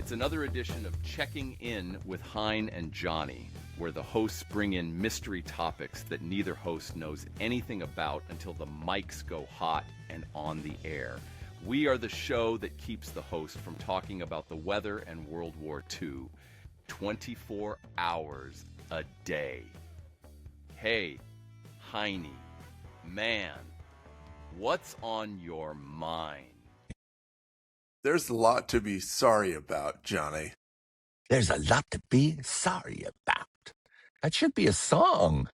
It's another edition of Checking In with Hein and Johnny, where the hosts bring in mystery topics that neither host knows anything about until the mics go hot and on the air. We are the show that keeps the host from talking about the weather and World War II 24 hours a day. Hey, Heine, man, what's on your mind? There's a lot to be sorry about, Johnny. There's a lot to be sorry about. That should be a song.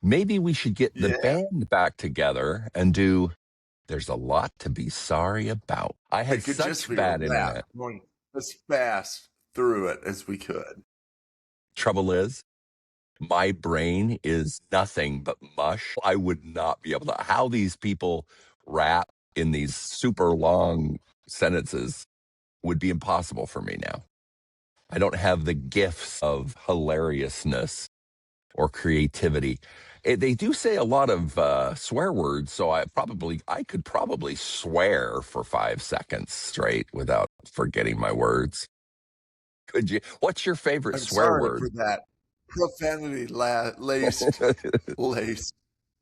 Maybe we should get the band back together and do There's a Lot to Be Sorry About. I had such bad internet. Going as fast through it as we could. Trouble is, my brain is nothing but mush. I would not be able to. How these people rap in these super long sentences would be impossible for me now. I don't have the gifts of hilariousness or creativity. They do say a lot of swear words, so I could probably swear for 5 seconds straight without forgetting my words. Could you? What's your favorite swear word? For that profanity laced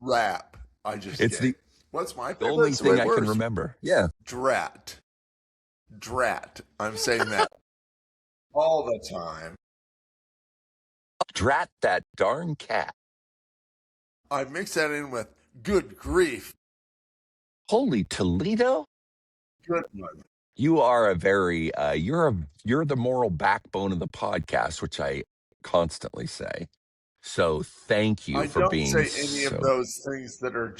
rap. What's my favorite the only thing I can remember? Yeah, drat. I'm saying that all the time. Drat that darn cat. I mix that in with good grief. Holy Toledo. Good one. You are a very you're the moral backbone of the podcast, which I constantly say. So thank you for being. I don't say any of those things that are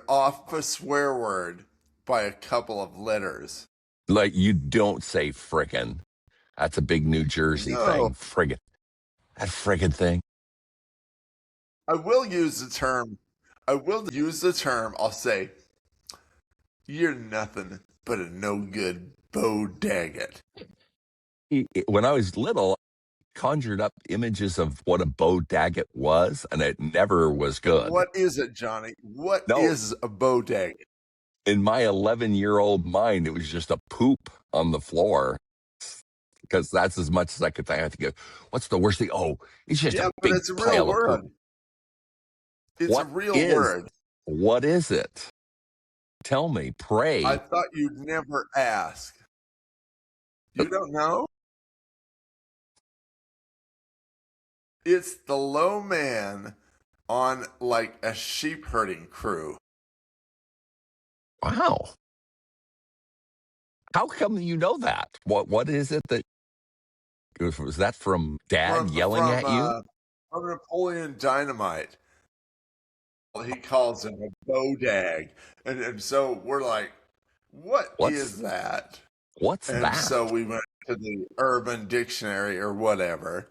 off a swear word by a couple of letters. Like you don't say frickin'. That's a big New Jersey thing. Friggin'. That friggin' thing. I will use the term. I'll say, you're nothing but a no good bowdaggot. When I was little, I conjured up images of what a bowdaggot was, and it never was good. What is it, Johnny? What is a bowdaggot? In my 11-year-old mind, it was just a poop on the floor. Because that's as much as I could think. I have to go, what's the worst thing? Oh, it's just a big it's a pile real of word. poop. It's a real word. What is it? Tell me, pray. I thought you'd never ask. You don't know? It's the low man on like a sheep herding crew. Wow. How come you know that? What is it that was that from Dad yelling at you? From Napoleon Dynamite. He calls him a bowdag. And so we're like, what is that? What's that? And so we went to the Urban Dictionary or whatever,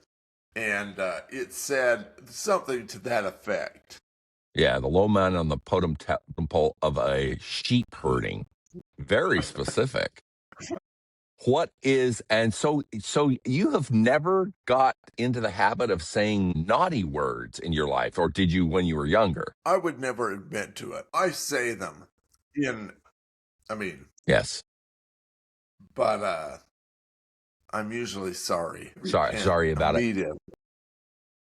and it said something to that effect. Yeah, the low man on the totem pole of a sheep herding. Very specific. What is, and so you have never got into the habit of saying naughty words in your life, or did you when you were younger? I would never admit to it. I say them yes. But I'm usually sorry. Sorry about it.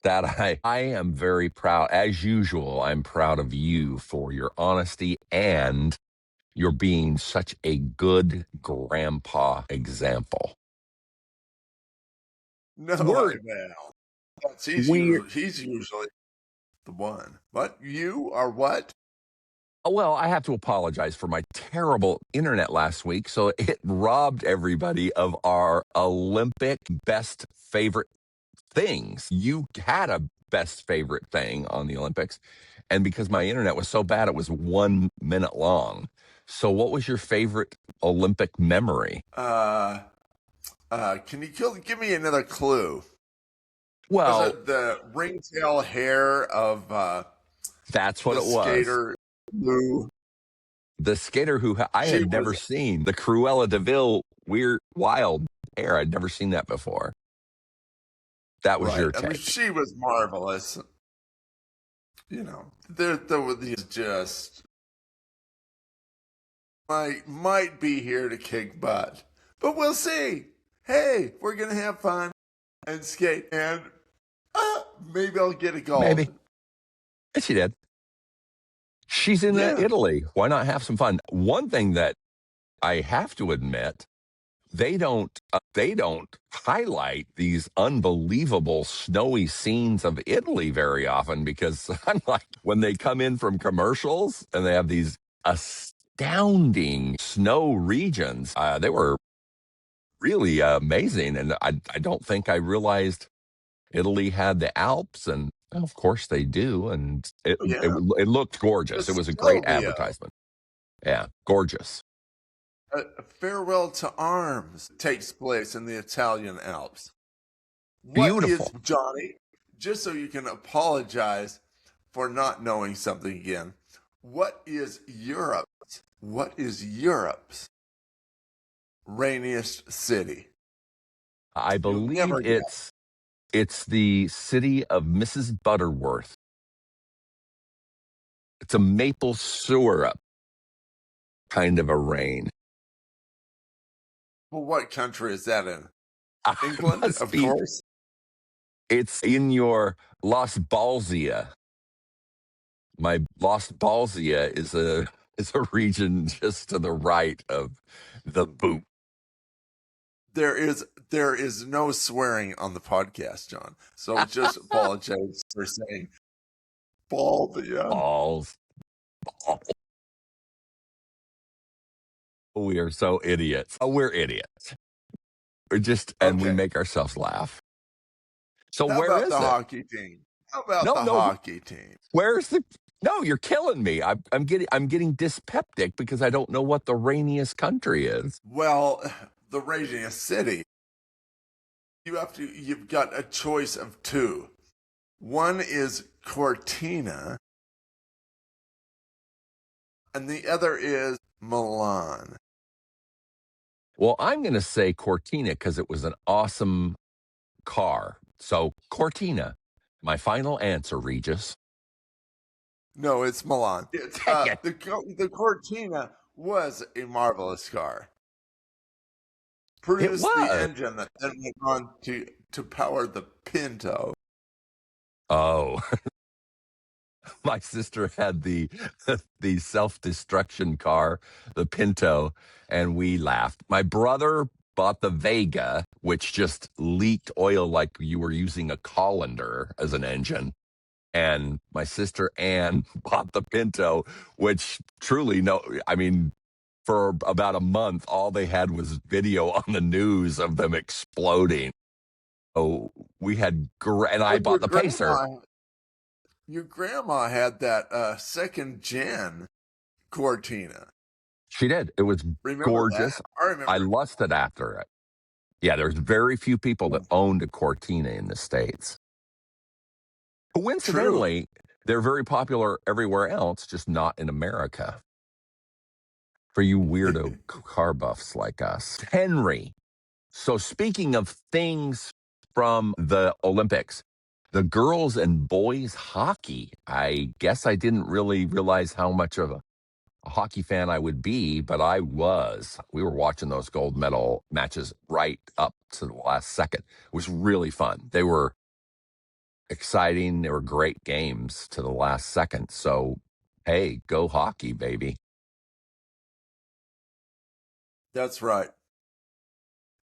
That I am very proud. As usual, I'm proud of you for your honesty and you're being such a good grandpa example. No, he's usually the one. But you are what? Well, I have to apologize for my terrible internet last week. So it robbed everybody of our Olympic best favorite things. You had a best favorite thing on the Olympics. And because my internet was so bad, it was 1 minute long. So what was your favorite Olympic memory? Can you give me another clue? Well, was it the ringtail hair of that's what it was. Skater who the skater who I had never seen, the Cruella de Vil weird wild hair. I'd never seen that before. That was your take. She was marvelous. You know, there were these just might be here to kick butt, but we'll see. hey, we're going to have fun and skate, and maybe I'll get a gold. Maybe. And she did. She's in Italy. Why not have some fun? One thing that I have to admit, they don't highlight these unbelievable snowy scenes of Italy very often, because I'm like, when they come in from commercials and they have these astounding snow regions, they were really amazing. And I don't think I realized Italy had the Alps, and of course they do. And it looked gorgeous. It was a great advertisement. Yeah, gorgeous. A farewell to arms takes place in the Italian Alps. Beautiful. What is, Johnny, just so you can apologize for not knowing something again, what is Europe's rainiest city? I believe it's the city of Mrs. Butterworth. It's a maple syrup kind of a rain. Well, what country is that in? England, of course. It's in your Los Balsia. My Los Balsia is a region just to the right of the boot. There is no swearing on the podcast, John. So just apologize for saying Balsia. Balls. We are so idiots. Oh, we're idiots. We're just, and we make ourselves laugh. So where is the it? hockey team? How about the hockey team? Where's the? No, you're killing me. I'm getting dyspeptic because I don't know what the rainiest country is. Well, the rainiest city. You've got a choice of two. One is Cortina, and the other is Milan. Well, I'm going to say Cortina because it was an awesome car. So Cortina, my final answer, Regis. No, it's Milan. The Cortina was a marvelous car. Produced the engine that then went on to power the Pinto. Oh, my sister had the self-destruction car, the Pinto, and we laughed. My brother bought the Vega, which just leaked oil like you were using a colander as an engine. And my sister Ann bought the Pinto, which truly, for about a month, all they had was video on the news of them exploding. Oh, we had, and I bought the Pacer. Your grandma had that second gen Cortina. She did. It was gorgeous. I remember. I lusted after it. Yeah, there's very few people that owned a Cortina in the States. Coincidentally, they're very popular everywhere else, just not in America. For you weirdo car buffs like us. Henry. So speaking of things from the Olympics, the girls and boys hockey, I guess I didn't really realize how much of a hockey fan I would be, but I was. We were watching those gold medal matches right up to the last second. It was really fun. They were exciting. They were great games to the last second. So, hey, go hockey, baby. That's right.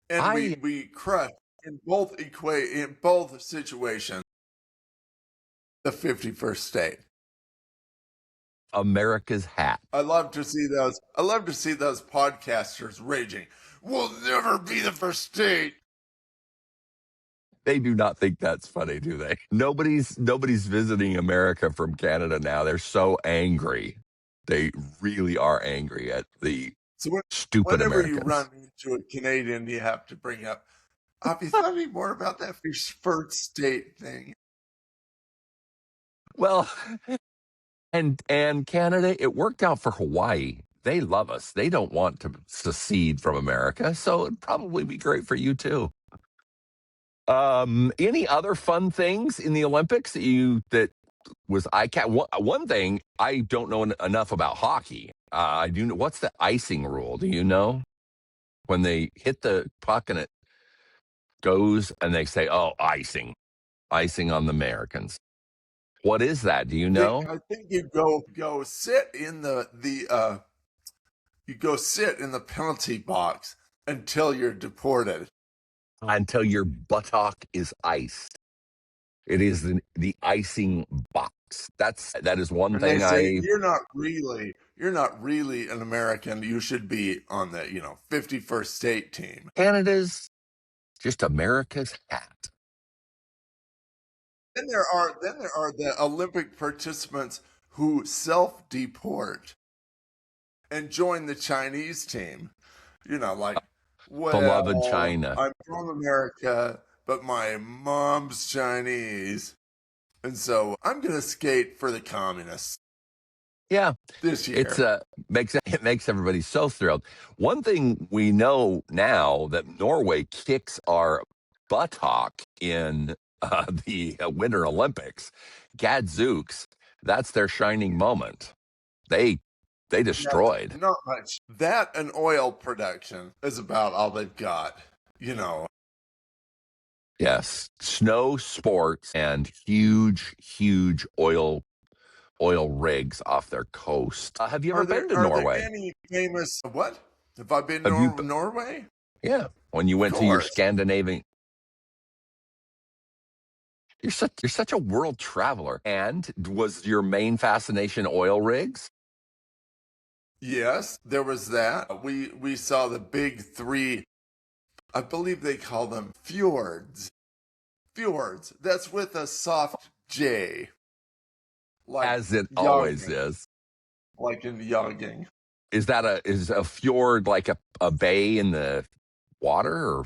And we crushed in both situations the 51st state. America's hat. I love to see those podcasters raging. We'll never be the first state. They do not think that's funny, do they? Nobody's visiting America from Canada now. They're so angry. They really are angry at the stupid Americans. Whenever you run into a Canadian, you have to bring up, have you thought any more about that first state thing? Well, and Canada, it worked out for Hawaii. They love us. They don't want to secede from America, so it'd probably be great for you too. Any other fun things in the Olympics that was one thing I don't know enough about hockey. I do know, what's the icing rule? Do you know? When they hit the puck and goes and they say, "Oh, icing on the Americans." What is that? Do you know? I think you go sit in you go sit in the penalty box until you're deported. Until your buttock is iced. It is the icing box. That is one And they thing say I. you're not really an American. You should be on the 51st state team. Canada's just America's hat. Then there are the Olympic participants who self-deport and join the Chinese team. Like, Beloved well, China. I'm from America, but my mom's Chinese, and so I'm gonna skate for the communists Yeah, this it's year. it makes everybody so thrilled. One thing we know now that Norway kicks our buttock in the Winter Olympics. Gadzooks, that's their shining moment. They destroyed. Not much. That and oil production is about all they've got. Yes, snow sports and huge oil rigs off their coast. Have you ever been to Are there Norway? any famous what? Have I been Have you? to Norway? Yeah, when you Of went to your course. Scandinavian. You're such a world traveler. And was your main fascination oil rigs? Yes, there was that. We saw the big three. I believe they call them fjords. Fjords. That's with a soft J. Like As it always jogging. is. Like in jogging. Is a fjord like a bay in the water, or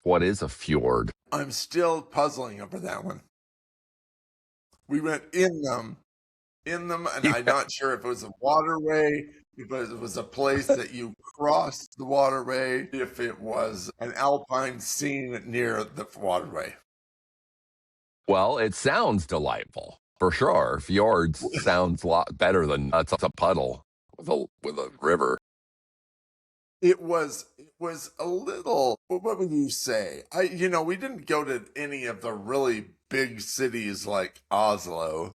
what is a fjord? I'm still puzzling over that one. We went in them, and I'm not sure if it was a waterway, if it was a place that you crossed the waterway, if it was an alpine scene near the waterway. Well, it sounds delightful for sure. Fjords sounds a lot better than it's a puddle with a river. It was a little, what would you say? We didn't go to any of the really big cities like Oslo.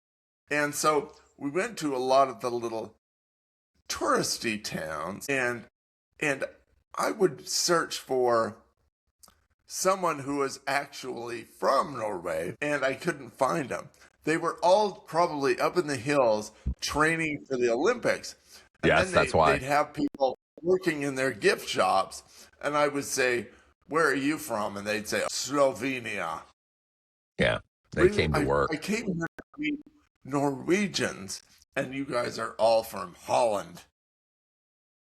And so we went to a lot of the little touristy towns, and I would search for someone who was actually from Norway, and I couldn't find them. They were all probably up in the hills training for the Olympics. And Yes, then that's why. they'd have people working in their gift shops, and I would say, "Where are you from?" And they'd say, "Slovenia." Yeah, they came to work. I came here to meet Norwegians, and you guys are all from Holland.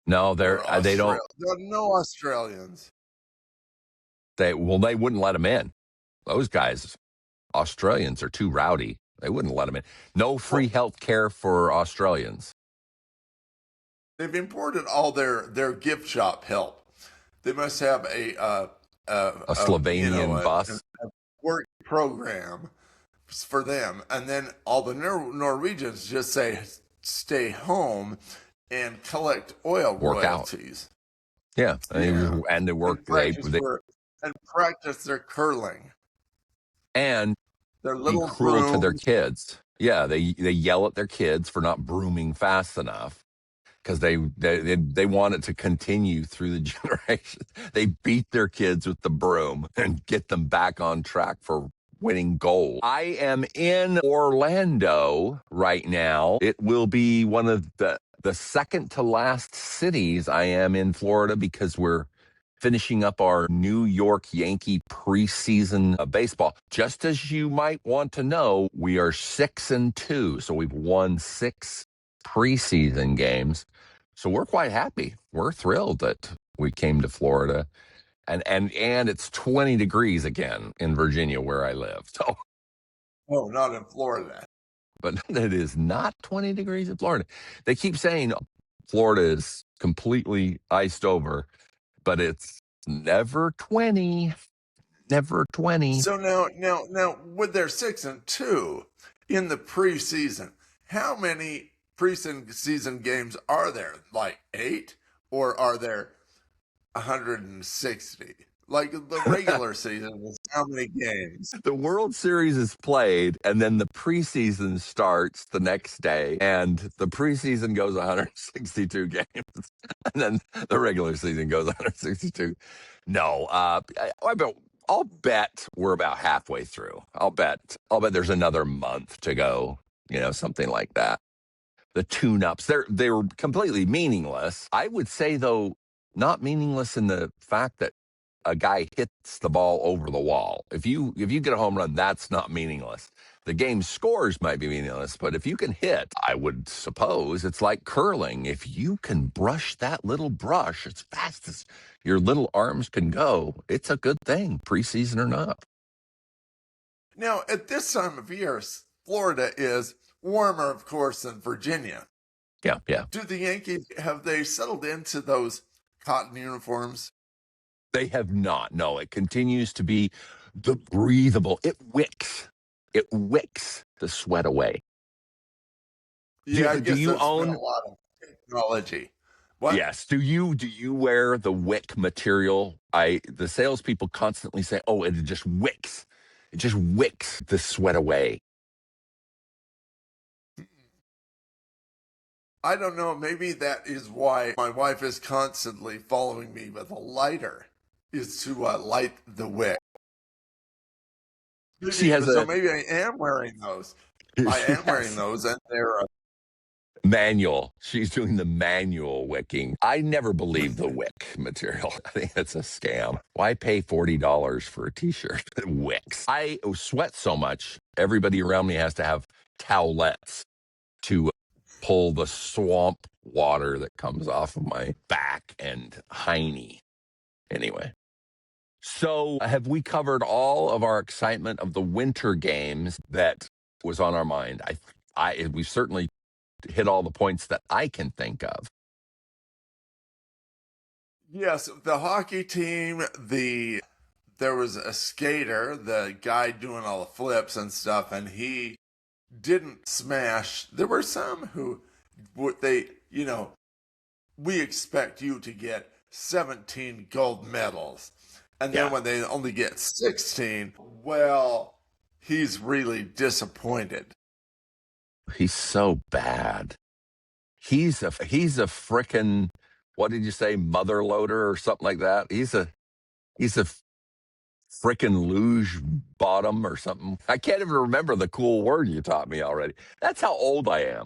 No, they don't. There are no Australians. They wouldn't let them in. Those guys, Australians, are too rowdy. They wouldn't let them in. No free health care for Australians. They've imported all their gift shop help. They must have a Slovenian bus. a work program for them, and then all the Norwegians just say stay home and collect oil royalties. Yeah, and they work. And practice their curling. And their little be cruel broom. to their kids. Yeah, they yell at their kids for not brooming fast enough because they want it to continue through the generations. They beat their kids with the broom and get them back on track for winning gold. I am in Orlando right now. It will be one of the second to last cities I am in Florida because we're finishing up our New York Yankee preseason baseball. Just as you might want to know, we are 6-2. So we've won 6 preseason games. So we're quite happy. We're thrilled that we came to Florida. And it's 20 degrees again in Virginia where I live. So Oh, not in Florida. But it is not 20 degrees in Florida. They keep saying Florida is completely iced over, but it's never 20. Never 20. So now, with their 6-2 in the preseason, how many preseason games are there? Like 8, or are there 160? Like the regular season was how many games? The World Series is played, and then the preseason starts the next day, and the preseason goes 162 games, and then the regular season goes 162. No, I'll bet we're about halfway through. I'll bet there's another month to go. Something like that. The tune-ups, they were completely meaningless. I would say though, not meaningless in the fact that a guy hits the ball over the wall. If you get a home run, that's not meaningless. The game scores might be meaningless, but if you can hit, I would suppose it's like curling. If you can brush that little brush as fast as your little arms can go, it's a good thing, preseason or not. Now, at this time of year, Florida is warmer, of course, than Virginia. Yeah, yeah. Do the Yankees have they settled into those cotton uniforms? They have not. No, it continues to be the breathable. It wicks. It wicks the sweat away. Yeah, I Do guess you there's been a own? lot of technology. What? Yes. Do you wear the wick material? The salespeople constantly say, "Oh, it just wicks. It just wicks the sweat away." I don't know. Maybe that is why my wife is constantly following me with a lighter, is to light the wick. She has So a maybe I am wearing those. I am wearing yes, those, and they're manual. She's doing the manual wicking. I never believe the wick material. I think it's a scam. Why pay $40 for a t-shirt that wicks? I sweat so much. Everybody around me has to have towelettes to pull the swamp water that comes off of my back and hiney. Anyway, so have we covered all of our excitement of the winter games that was on our mind? We certainly hit all the points that I can think of. yes. The hockey team. There was a skater, the guy doing all the flips and stuff, and he didn't smash. There were some who would they we expect you to get 17 gold medals. And then Yeah, when they only get 16, well, he's really disappointed. he's so bad. He's a frickin' what did you say, mother loader or something like that? He's a frickin' luge bottom or something. I can't even remember the cool word you taught me already. That's how old I am.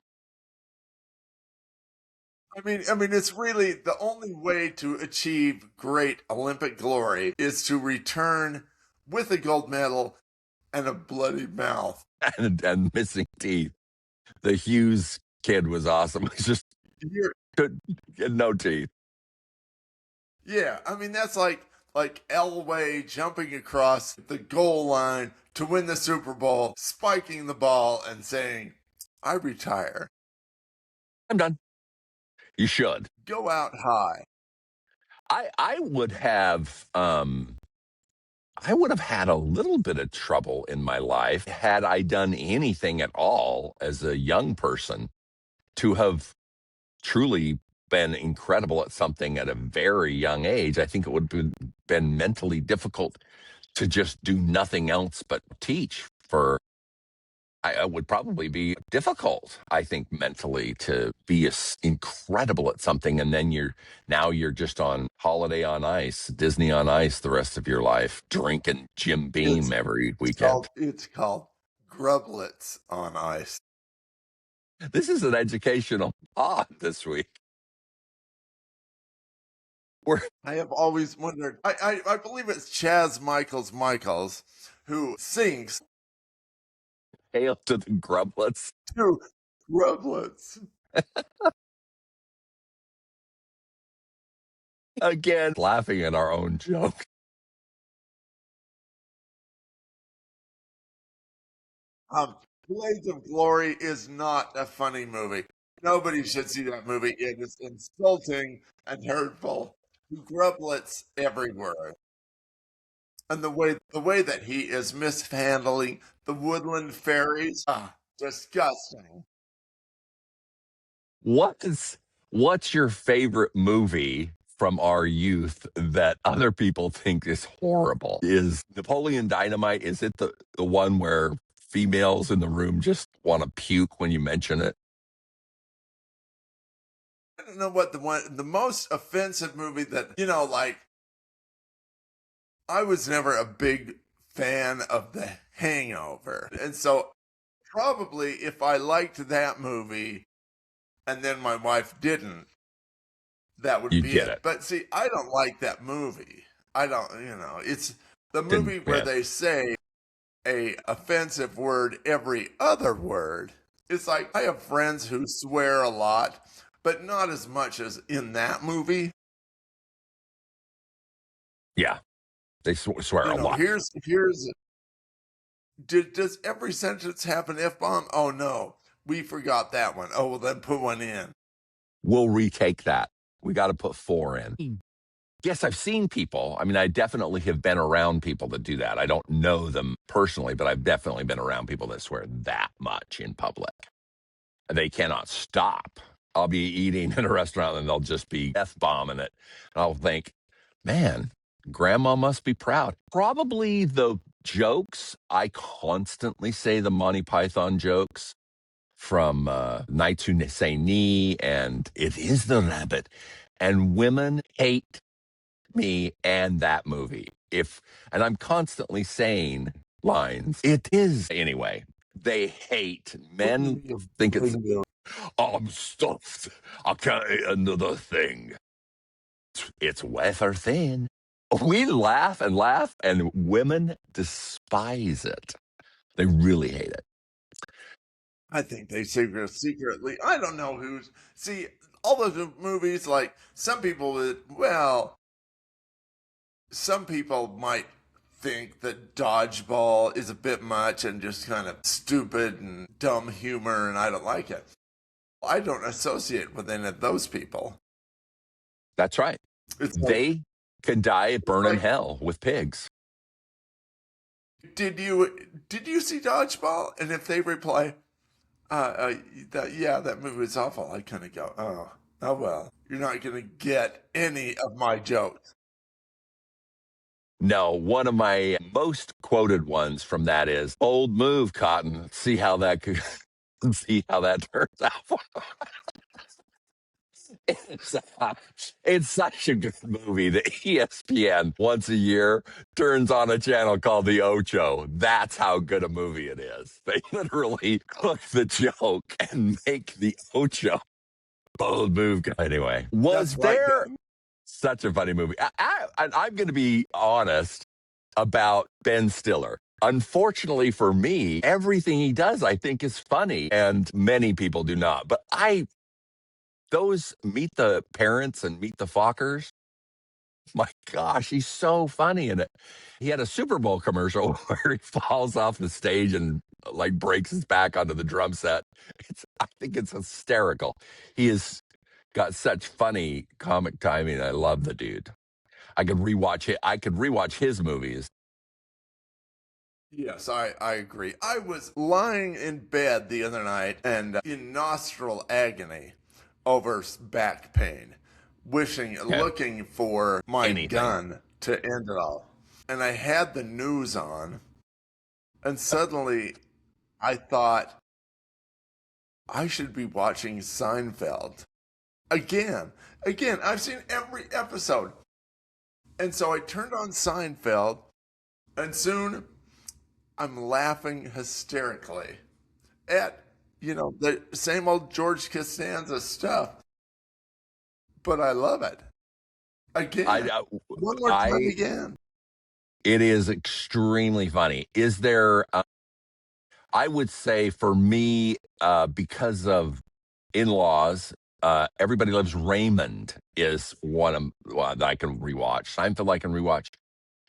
I mean, it's really the only way to achieve great Olympic glory is to return with a gold medal and a bloody mouth. And missing teeth. The Hughes kid was awesome. He's just You're, good, no teeth. yeah, I mean that's like Elway jumping across the goal line to win the Super Bowl, spiking the ball and saying, "I retire." I'm done. You should. Go out high. I would have had a little bit of trouble in my life had I done anything at all as a young person to have truly been incredible at something at a very young age. I think it would have been mentally difficult to just do nothing else but teach for. I would probably be difficult, I think, mentally to be incredible at something, and then you're just on holiday on ice, Disney on ice, the rest of your life, drinking Jim Beam It's every it's called weekend. it's called grublets on ice. This is an educational pod this week. We're I have always wondered. I believe it's Chaz Michaels who sings hail to the grublets to grublets. again, laughing at our own joke. Um, Blades of Glory is not a funny movie. Nobody should see that movie. It is insulting and hurtful to grublets everywhere. And the way that he is mishandling the woodland fairies, disgusting. What's your favorite movie from our youth that other people think is horrible. Is Napoleon Dynamite, is it the one where females in the room just want to puke when you mention it? I don't know what the most offensive movie that, like, I was never a big fan of The Hangover. And so probably if I liked that movie and then my wife didn't, that would You be get it. it. But see, I don't like that movie. I don't, it's the movie where Yeah. they say a offensive word every other word. It's like I have friends who swear a lot, but not as much as in that movie. Yeah. They swear a lot. Here's does every sentence have an F-bomb? Oh no, we forgot that one. Oh well, then put one in. We'll retake that. We got to put 4 in. Yes, I've seen people. I mean, I definitely have been around people that do that. I don't know them personally, but I've definitely been around people that swear that much in public. They cannot stop. I'll be eating in a restaurant and they'll just be F-bombing it. And I'll think, man, grandma must be proud. Probably the jokes, I constantly say the Monty Python jokes from Nights Who Say Knee and It Is the Rabbit. And women hate me and that movie. And I'm constantly saying lines. It is anyway. They hate men. Think it's I'm stuffed. I can't eat another thing. It's wafer thin. We laugh, and women despise it. They really hate it. I think they secretly. I don't know who's. See, all those movies, like some people would. Well, some people might think that Dodgeball is a bit much and just kind of stupid and dumb humor, and I don't like it. I don't associate with any of those people. That's right. It's like, They can die, burn in like- hell with pigs. did you see Dodgeball? And if they reply, that movie was awful, I kind of go, oh well, you're not going to get any of my jokes. No, one of my most quoted ones from that is "Old move, Cotton. See how that could, see how that turns out." It's such a good movie that ESPN once a year turns on a channel called the Ocho. That's how good a movie it is. They literally cook the joke and make the Ocho. Bold move. Anyway, was That's right, there Ben. such a funny movie? I'm going to be honest about Ben Stiller. Unfortunately for me, everything he does I think is funny, and many people do not. But those Meet the Parents and Meet the Fockers, my gosh, he's so funny in it. He had a Super Bowl commercial where he falls off the stage and like breaks his back onto the drum set. I think it's hysterical. He has got such funny comic timing. I love the dude. I could rewatch it. I could rewatch his movies. Yes, I agree. I was lying in bed the other night and in nostril agony over back pain, looking for my Anything. gun to end it all. And I had the news on, and suddenly I thought I should be watching Seinfeld. Again, I've seen every episode. And so I turned on Seinfeld, and soon I'm laughing hysterically at, the same old George Costanza stuff. But I love it. Again. One more time again. It is extremely funny. Is there, I would say for me, because of in-laws, Everybody Loves Raymond is one that I can rewatch. Seinfeld I can rewatch.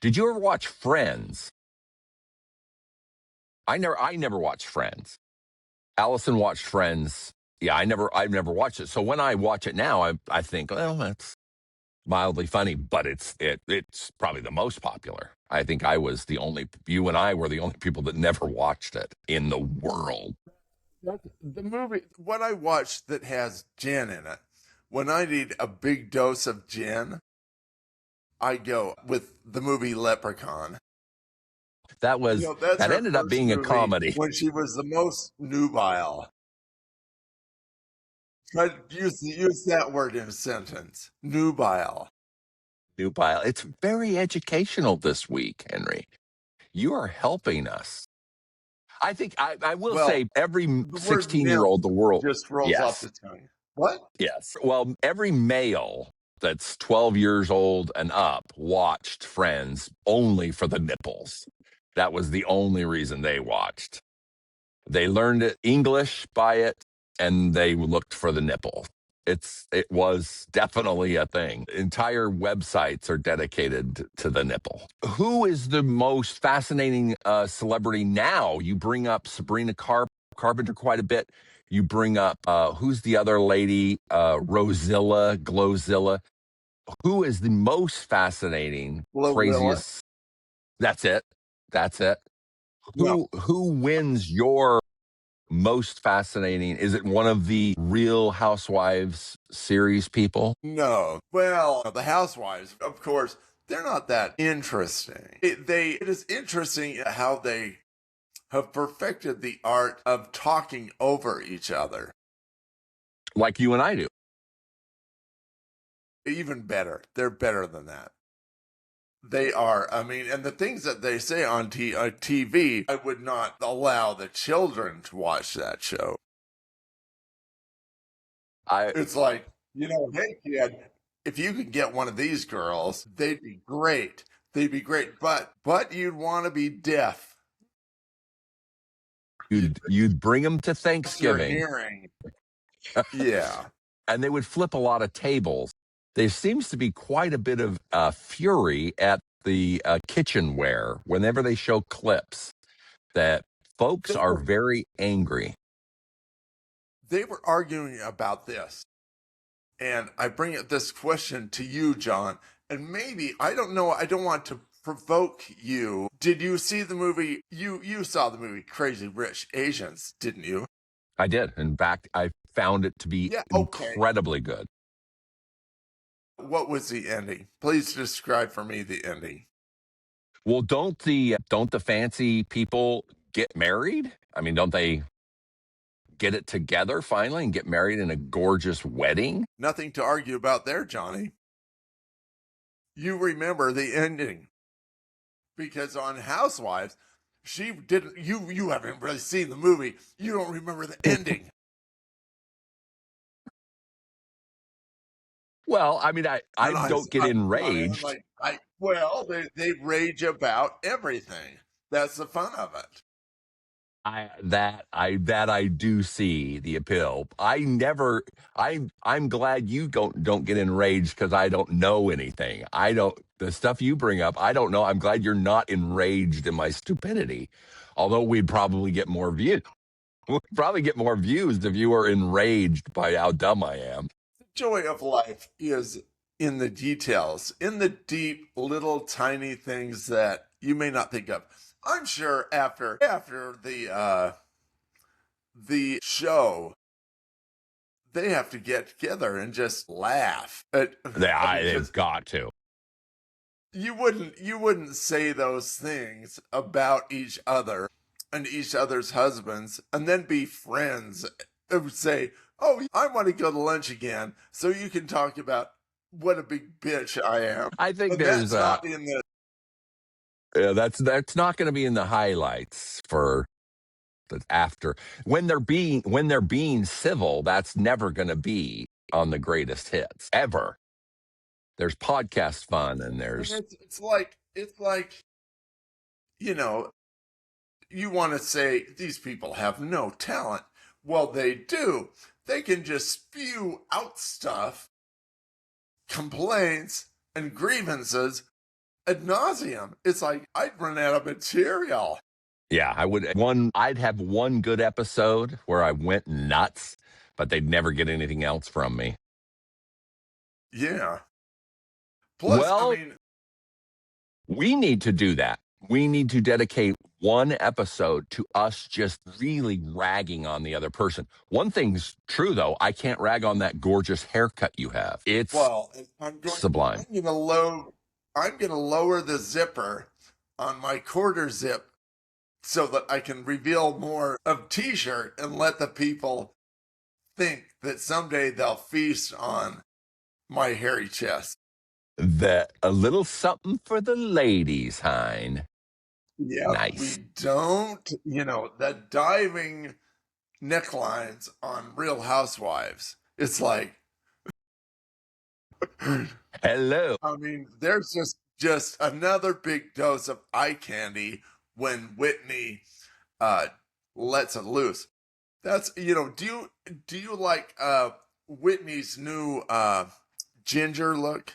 Did you ever watch Friends? I never watched Friends. Allison watched Friends. Yeah, I've never watched it. So when I watch it now, I think, well, that's mildly funny, but it's probably the most popular. I think you and I were the only people that never watched it in the world. The movie, what I watched that has Jen in it when I need a big dose of gin, I go with the movie Leprechaun. That That's her ended up first being a movie comedy. when she was the most nubile. Try to use that word in a sentence. Nubile. New pile. It's very educational this week, Henry. You are helping us. I think I will Well, say every the word 16-year-old nymph the world. just rolls off Yes. the tongue. What? Yes. Well, every male that's 12 years old and up watched Friends only for the nipples. That was the only reason they watched. They learned English by it, and they looked for the nipple. It was definitely a thing. Entire websites are dedicated to the nipple. Who is the most fascinating celebrity now? You bring up Sabrina Carpenter quite a bit. You bring up who's the other lady? Rosilla, Glowzilla. Who is the most fascinating, Glorilla? craziest? That's it. That's it. No. Who wins your most fascinating? Is it one of the Real Housewives series people? No. Well, the housewives, of course, they're not that interesting. It is interesting how they have perfected the art of talking over each other. Like you and I do. Even better. They're better than that. They are. I mean, and the things that they say on TV, I would not allow the children to watch that show. I It's like, hey, kid, if you could get one of these girls, they'd be great. They'd be great. But you'd want to be deaf. you'd bring them to You're Thanksgiving, hearing. Yeah. and they would flip a lot of tables. There seems to be quite a bit of fury at the kitchenware whenever they show clips that folks They are were, very angry. they were arguing about this. And I bring this question to you, John. And maybe, I don't know, I don't want to provoke you. Did you see the movie? You saw the movie Crazy Rich Asians, didn't you? I did. In fact, I found it to be Yeah, okay. incredibly good. What was the ending? Please describe for me the ending. Well, don't the fancy people get married? I mean, don't they get it together finally and get married in a gorgeous wedding? Nothing to argue about there, Johnny. You remember the ending. Because on Housewives, she didn't you haven't really seen the movie. You don't remember the ending. Well, I mean, I And don't get Johnny, I'm enraged. like, well, they rage about everything. That's the fun of it. I do see the appeal. I'm glad you don't get enraged because I don't know anything. I don't the stuff you bring up, I don't know. I'm glad you're not enraged in my stupidity. Although we'd probably get more views. We'd probably get more views if you were enraged by how dumb I am. The joy of life is in the details, in the deep little tiny things that you may not think of. I'm sure after the show, they have to get together and just laugh. They've got to. You wouldn't say those things about each other and each other's husbands and then be friends. It would say, "Oh, I want to go to lunch again, so you can talk about what a big bitch I am." I think But there's that's not in the. yeah, that's not going to be in the highlights for the after when they're being civil. That's never going to be on the greatest hits ever. There's podcast fun and And there's it's like you know you want to say these people have no talent. Well, they do. They can just spew out stuff, complaints, and grievances ad nauseum. It's like I'd run out of material. yeah, I'd have one good episode where I went nuts, but they'd never get anything else from me. Yeah. Plus, I Well, mean, we need to do that. We need to dedicate one episode to us just really ragging on the other person. One thing's true, though. I can't rag on that gorgeous haircut you have. It's sublime. I'm going to lower the zipper on my quarter zip so that I can reveal more of t-shirt and let the people think that someday they'll feast on my hairy chest. A little something for the ladies, Hein. Yeah, nice. We don't, the diving necklines on Real Housewives. It's like, hello. I mean, there's just another big dose of eye candy when Whitney lets it loose. That's do you like Whitney's new ginger look?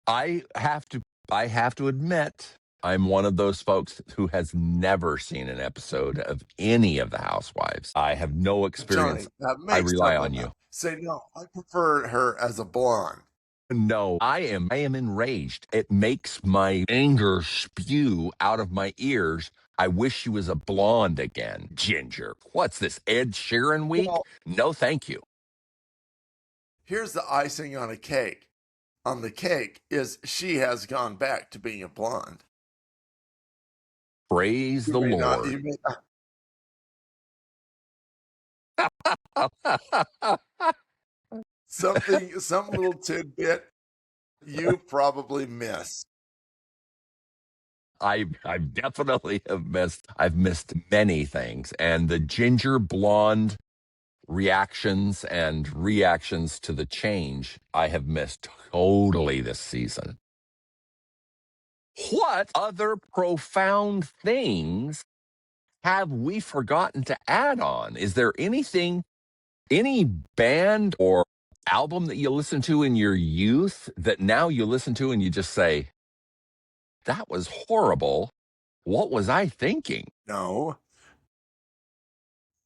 I have to admit, I'm one of those folks who has never seen an episode of any of the Housewives. I have no experience. Johnny, I rely on you. Say no. I prefer her as a blonde. No, I am enraged. It makes my anger spew out of my ears. I wish she was a blonde again. Ginger. What's this, Ed Sheeran week? Well, no, thank you. Here's the icing on a cake. On the cake is she has gone back to being a blonde. Praise the Lord. Some little tidbit you probably missed. I definitely have missed. I've missed many things, and the ginger blonde reactions to the change I have missed totally this season. What other profound things have we forgotten to add on? Is there anything, any band or album that you listened to in your youth that now you listen to and you just say, that was horrible. What was I thinking? No.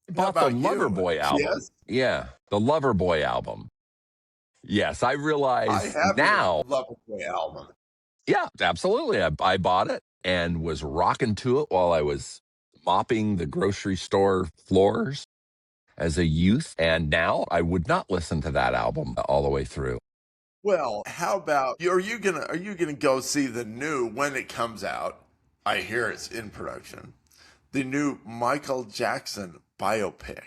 I bought the Loverboy album. Yes. Yeah, the Loverboy album. Yes, I realize I have now. Loverboy album. Yeah, absolutely. I bought it and was rocking to it while I was mopping the grocery store floors as a youth. And now I would not listen to that album all the way through. Well, how about are you gonna go see the new when it comes out? I hear it's in production. The new Michael Jackson biopic.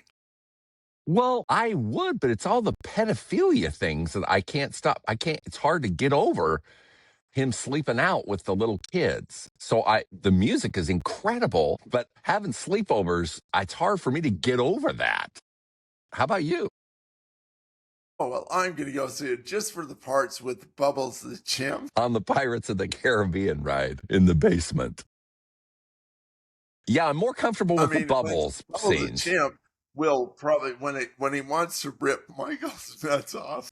Well, I would, but it's all the pedophilia things that I can't stop. It's hard to get over him sleeping out with the little kids. So the music is incredible, but having sleepovers, it's hard for me to get over that. How about you? Oh, well, I'm going to go see it just for the parts with Bubbles the chimp. On the Pirates of the Caribbean ride in the basement. Yeah, I'm more comfortable with the Bubbles scenes. The chimp will probably, when he wants to rip Michael's nuts off.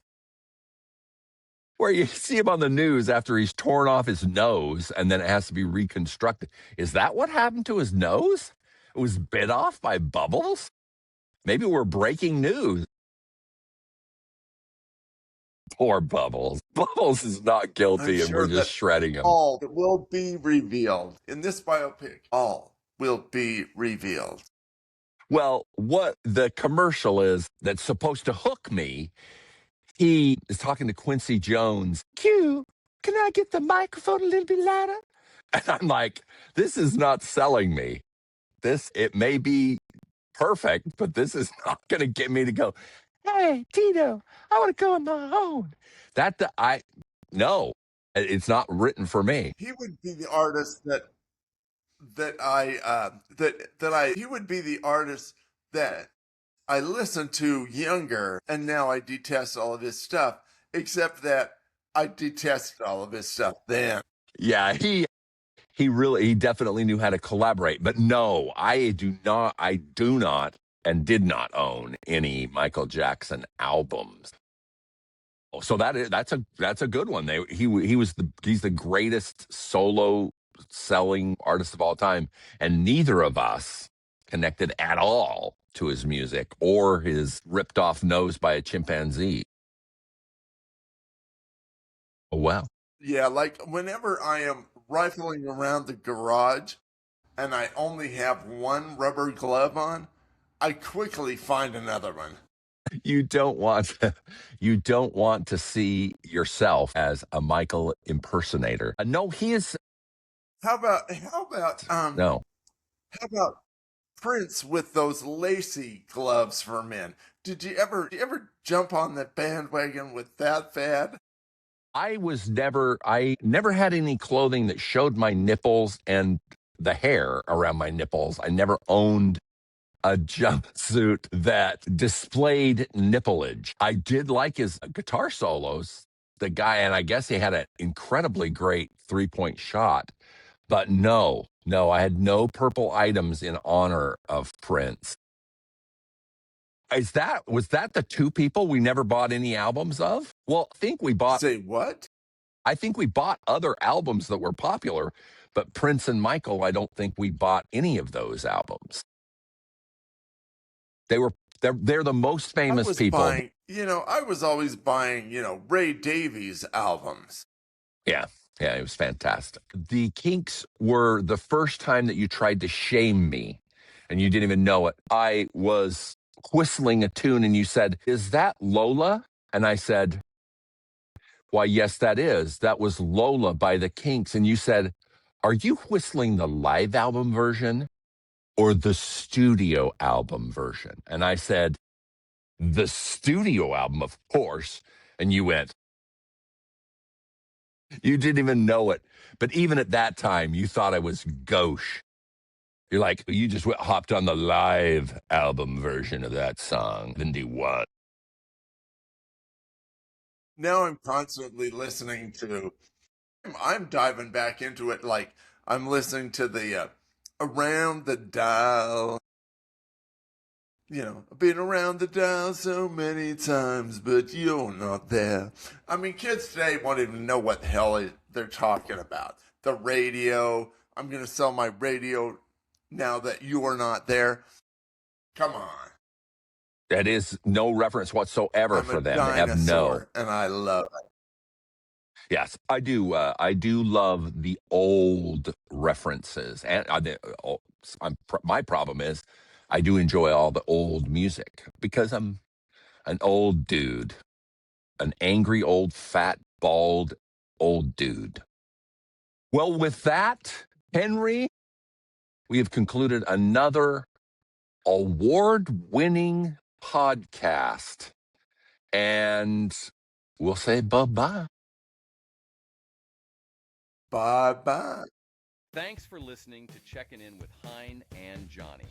Where you see him on the news after he's torn off his nose and then it has to be reconstructed. Is that what happened to his nose? It was bit off by Bubbles? Maybe we're breaking news. Poor Bubbles. Bubbles is not guilty and we're just shredding him. All will be revealed. In this biopic, all will be revealed. Well, what the commercial is that's supposed to hook me, he is talking to Quincy Jones. Q, can I get the microphone a little bit louder? And I'm like, this is not selling me. It may be perfect, but this is not going to get me to go, hey, Tito, I want to go on my own. No, it's not written for me. He would be the artist he would be the artist that I listened to younger, and now I detest all of his stuff, except that I detested all of his stuff then. Yeah, he definitely knew how to collaborate. But no, I do not and did not own any Michael Jackson albums. So that's a good one. He's the greatest solo selling artist of all time, and neither of us connected at all to his music or his ripped off nose by a chimpanzee. Oh, wow. Yeah, like whenever I am rifling around the garage and I only have one rubber glove on, I quickly find another one. You don't want you don't want to see yourself as a Michael impersonator. No, he is How no. about Prince with those lacy gloves for men? Did you ever jump on the bandwagon with that fad? I never had any clothing that showed my nipples and the hair around my nipples. I never owned a jumpsuit that displayed nippleage. I did like his guitar solos. The guy, and I guess he had an incredibly great 3-point shot. But no, I had no purple items in honor of Prince. Was that the two people we never bought any albums of? Well, Say what? I think we bought other albums that were popular, but Prince and Michael, I don't think we bought any of those albums. They're the most I famous was people. buying, I was always buying, Ray Davies albums. Yeah. Yeah, it was fantastic. The Kinks were the first time that you tried to shame me and you didn't even know it. I was whistling a tune and you said, "Is that Lola?" And I said, "Why, yes, that is. That was Lola by the Kinks." And you said, "Are you whistling the live album version or the studio album version?" And I said, "The studio album, of course." And you went, you didn't even know it. But even at that time, you thought I was gauche. You're like, you just hopped on the live album version of that song, 71. Now I'm constantly listening to, I'm diving back into it like I'm listening to the Around the Dial. I've been around the dial so many times, but you're not there. I mean, kids today won't even know what the hell they're talking about. The radio. I'm going to sell my radio now that you are not there. Come on. That is no reference whatsoever I'm a for them. They have no. dinosaur and I love it. Yes, I do. I do love the old references, and my problem is, I do enjoy all the old music because I'm an old dude, an angry old fat bald old dude. Well, with that, Henry, we have concluded another award-winning podcast, and we'll say bye-bye. Bye bye. Thanks for listening to Checking In with Hein and Johnny.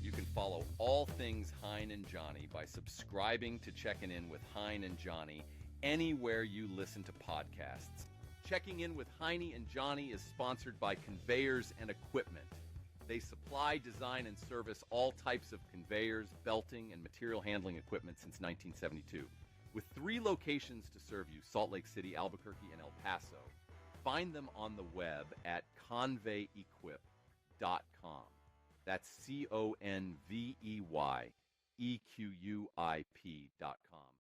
You can follow all things Hein and Johnny by subscribing to Checking In with Hein and Johnny anywhere you listen to podcasts. Checking In with Hein and Johnny is sponsored by Conveyors and Equipment. They supply, design, and service all types of conveyors, belting, and material handling equipment since 1972. With 3 locations to serve you, Salt Lake City, Albuquerque, and El Paso. Find them on the web at conveyequip.com. That's ConveyeEquip.com.